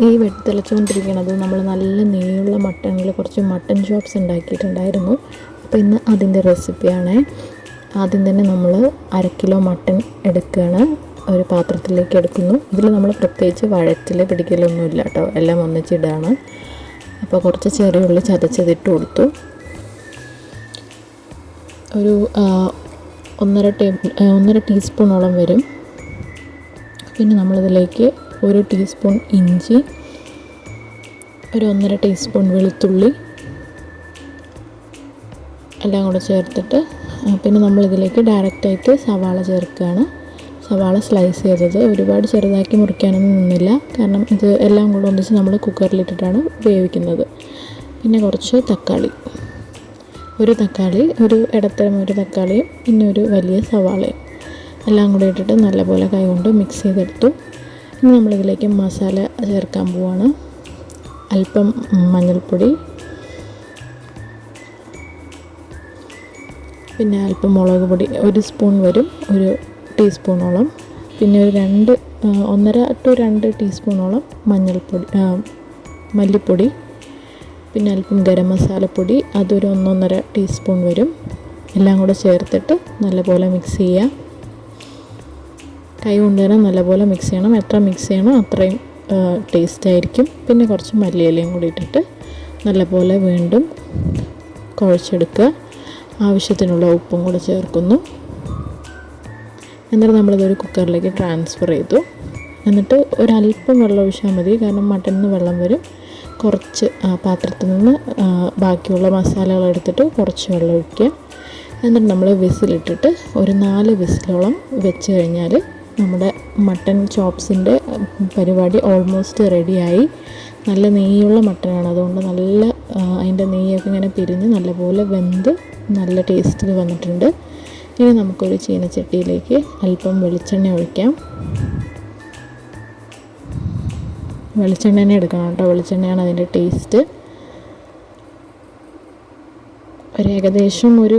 ഈ വെട്ടിത്തിളച്ചുകൊണ്ടിരിക്കുന്നത് നമ്മൾ നല്ല നെയ്യുള്ള മട്ടണിൽ കുറച്ച് മട്ടൺ ചോപ്സ് ഉണ്ടാക്കിയിട്ടുണ്ടായിരുന്നു. അപ്പോൾ ഇന്ന് അതിൻ്റെ റെസിപ്പിയാണ്. ആദ്യം തന്നെ നമ്മൾ 1/2 കിലോ മട്ടൺ എടുക്കുകയാണ്, ഒരു പാത്രത്തിലേക്ക് എടുക്കുന്നു. ഇതിൽ നമ്മൾ പ്രത്യേകിച്ച് വഴറ്റിൽ പിടിക്കലൊന്നുമില്ല കേട്ടോ, എല്ലാം ഒന്നിച്ചിടാണ്. അപ്പോൾ കുറച്ച് ചെറിയ ഉള്ളി ചതച്ചതിട്ട് കൊടുത്തു. ഒരു 1.5 ടീസ്പൂണോളം വരും. പിന്നെ നമ്മളിതിലേക്ക് 1 ടീസ്പൂൺ ഇഞ്ചി, ഒരു 1.5 ടീസ്പൂൺ വെളുത്തുള്ളി എല്ലാം കൂടെ ചേർത്തിട്ട് പിന്നെ നമ്മളിതിലേക്ക് ഡയറക്റ്റായിട്ട് സവാള ചേർക്കുകയാണ്. സവാള സ്ലൈസ് ചെയ്തത്, ഒരുപാട് ചെറുതാക്കി മുറിക്കാനൊന്നും നിന്നില്ല, കാരണം ഇത് എല്ലാം കൂടെ ഒന്നിച്ച് നമ്മൾ കുക്കറിലിട്ടിട്ടാണ് വേവിക്കുന്നത്. പിന്നെ കുറച്ച് തക്കാളി, ഒരു തക്കാളി, ഒരു ഇടത്തരം ഒരു തക്കാളിയും പിന്നെ ഒരു വലിയ സവാളയും എല്ലാം കൂടെ ഇട്ടിട്ട് നല്ലപോലെ കൈകൊണ്ട് മിക്സ് ചെയ്തെടുത്തു. ഇനി നമ്മളിതിലേക്ക് മസാല ചേർക്കാൻ പോവാണ്. അല്പം മഞ്ഞൾപ്പൊടി, പിന്നെ അല്പം മുളക് പൊടി 1 സ്പൂൺ വരും, 1 ടീസ്പൂണോളം. പിന്നെ ഒരു 1.5 to 2 ടീസ്പൂണോളം മല്ലിപ്പൊടി, പിന്നെ അല്പം ഗരം മസാലപ്പൊടി, അതൊരു 1.5 ടീസ്പൂൺ വരും. എല്ലാം കൂടെ ചേർത്തിട്ട് നല്ലപോലെ മിക്സ് ചെയ്യുക. കൈ കൊണ്ട് തന്നെ നല്ലപോലെ മിക്സ് ചെയ്യണം. എത്ര മിക്സ് ചെയ്യണോ അത്രയും ടേസ്റ്റ് ആയിരിക്കും. പിന്നെ കുറച്ച് മല്ലിയിലയും കൂടി ഇട്ടിട്ട് നല്ലപോലെ വീണ്ടും കുഴച്ചെടുക്കുക. ആവശ്യത്തിനുള്ള ഉപ്പും കൂടെ ചേർക്കുന്നു. എന്നിട്ട് നമ്മളിതൊരു കുക്കറിലേക്ക് ട്രാൻസ്ഫർ ചെയ്തു. എന്നിട്ട് ഒരല്പം വെള്ളം ഒഴിച്ചാൽ മതി, കാരണം മട്ടണിൽ നിന്ന് വെള്ളം വരും. കുറച്ച് പാത്രത്തിൽ നിന്ന് ബാക്കിയുള്ള മസാലകൾ എടുത്തിട്ട് കുറച്ച് വെള്ളം ഒഴിക്കുക. എന്നിട്ട് നമ്മൾ വിസിലിട്ടിട്ട് ഒരു 4 വിസിലോളം വെച്ച് കഴിഞ്ഞാൽ നമ്മുടെ മട്ടൺ ചോപ്സിൻ്റെ പരിപാടി ഓൾമോസ്റ്റ് റെഡിയായി. നല്ല നെയ്യുള്ള മട്ടനാണ്, അതുകൊണ്ട് നല്ല അതിൻ്റെ നെയ്യൊക്കെ ഇങ്ങനെ പിരിഞ്ഞ് നല്ലപോലെ വെന്ത് നല്ല ടേസ്റ്റിൽ വന്നിട്ടുണ്ട്. ഇനി നമുക്കൊരു ചീനച്ചട്ടിയിലേക്ക് അല്പം വെളിച്ചെണ്ണ ഒഴിക്കാം. വെളിച്ചെണ്ണ തന്നെ എടുക്കണം കേട്ടോ, വെളിച്ചെണ്ണയാണ് അതിൻ്റെ ടേസ്റ്റ്. ഏകദേശം ഒരു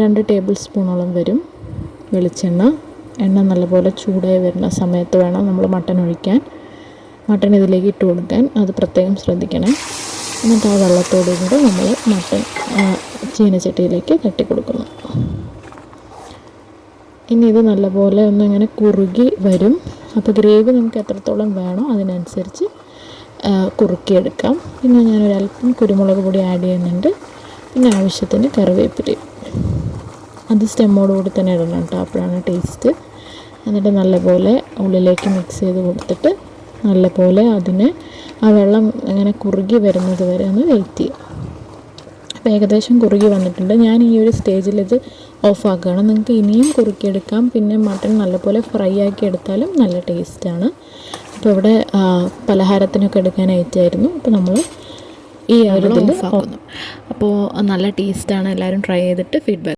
2 ടേബിൾ സ്പൂണോളം വരും വെളിച്ചെണ്ണ. എണ്ണ നല്ലപോലെ ചൂടായി വരുന്ന സമയത്ത് വേണം നമ്മൾ മട്ടൺ ഒഴിക്കാൻ. മട്ടൺ ഇതിലേക്ക് ഇട്ട് കൊടുക്കാൻ അത് പ്രത്യേകം ശ്രദ്ധിക്കണം. എന്നിട്ട് ആ വെള്ളത്തോടു കൂടെ നമ്മൾ മട്ടൺ ചീനച്ചട്ടിയിലേക്ക് തട്ടി കൊടുക്കുന്നു. ഇനി ഇത് നല്ലപോലെ ഒന്നിങ്ങനെ കുറുകി വരും. അപ്പോൾ ഗ്രേവി നമുക്ക് എത്രത്തോളം വേണോ അതിനനുസരിച്ച് കുറുക്കിയെടുക്കാം. പിന്നെ ഞാനൊരല്പം കുരുമുളക് പൊടി ആഡ് ചെയ്യുന്നുണ്ട്. പിന്നെ ആവശ്യത്തിന് കറിവേപ്പിലയും, അത് സ്റ്റെമ്മോടുകൂടി തന്നെ ഇടണം കേട്ടോ, അപ്പോഴാണ് ടേസ്റ്റ്. എന്നിട്ട് നല്ലപോലെ ഉള്ളിലേക്ക് മിക്സ് ചെയ്ത് കൊടുത്തിട്ട് നല്ലപോലെ അതിന് ആ വെള്ളം ഇങ്ങനെ കുറുകി വരുന്നത് വരെ ഒന്ന് വെയിറ്റ് ചെയ്യുക. അപ്പോൾ ഏകദേശം കുറുകി വന്നിട്ടുണ്ട്. ഞാൻ ഈ ഒരു സ്റ്റേജിൽ ഇത് ഓഫാക്കുകയാണ്. നിങ്ങൾക്ക് ഇനിയും കുറുക്കിയെടുക്കാം. പിന്നെ മട്ടൺ നല്ലപോലെ ഫ്രൈ ആക്കി എടുത്താലും നല്ല ടേസ്റ്റാണ്. അപ്പോൾ ഇവിടെ പലഹാരത്തിനൊക്കെ എടുക്കാനായിട്ടായിരുന്നു. അപ്പോൾ നമ്മൾ ഈ ഒരു ഇതിൽ ഓഫാക്കുന്നു. അപ്പോൾ നല്ല ടേസ്റ്റാണ്. എല്ലാവരും ട്രൈ ചെയ്തിട്ട് ഫീഡ്ബാക്ക്